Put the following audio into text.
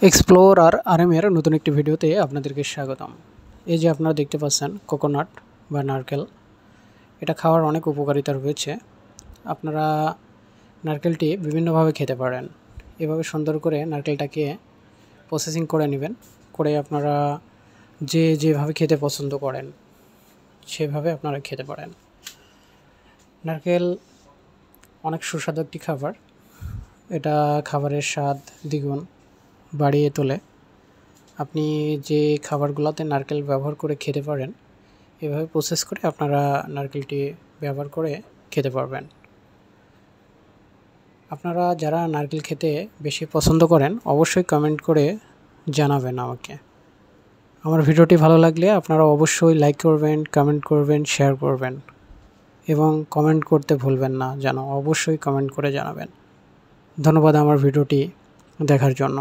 Explore আর আরএমের নতুন একটি ভিডিওতে আপনাদেরকে স্বাগতম। এই যে আপনারা দেখতে পাচ্ছেন কোকোনাট বা নারকেল, এটা খাওয়ার অনেক উপকারিতা রয়েছে। আপনারা নারকেলটি বিভিন্নভাবে খেতে পারেন। এভাবে সুন্দর করে নারকেলটাকে প্রসেসিং করে নেবেন, করে আপনারা যেভাবে খেতে পছন্দ করেন সেভাবে আপনারা খেতে পারেন। নারকেল অনেক সুস্বাদু একটি খাবার, এটা খাবারের স্বাদ দ্বিগুণ বাড়িয়ে তোলে। আপনি যে খাবারগুলোতে নারকেল ব্যবহার করে খেতে পারেন, এভাবে প্রসেস করে আপনারা নারকেলটি ব্যবহার করে খেতে পারবেন। আপনারা যারা নারকেল খেতে বেশি পছন্দ করেন অবশ্যই কমেন্ট করে জানাবেন আমাকে। আমার ভিডিওটি ভালো লাগলে আপনারা অবশ্যই লাইক করবেন, কমেন্ট করবেন, শেয়ার করবেন এবং কমেন্ট করতে ভুলবেন না যেন, অবশ্যই কমেন্ট করে জানাবেন। ধন্যবাদ আমার ভিডিওটি দেখার জন্য।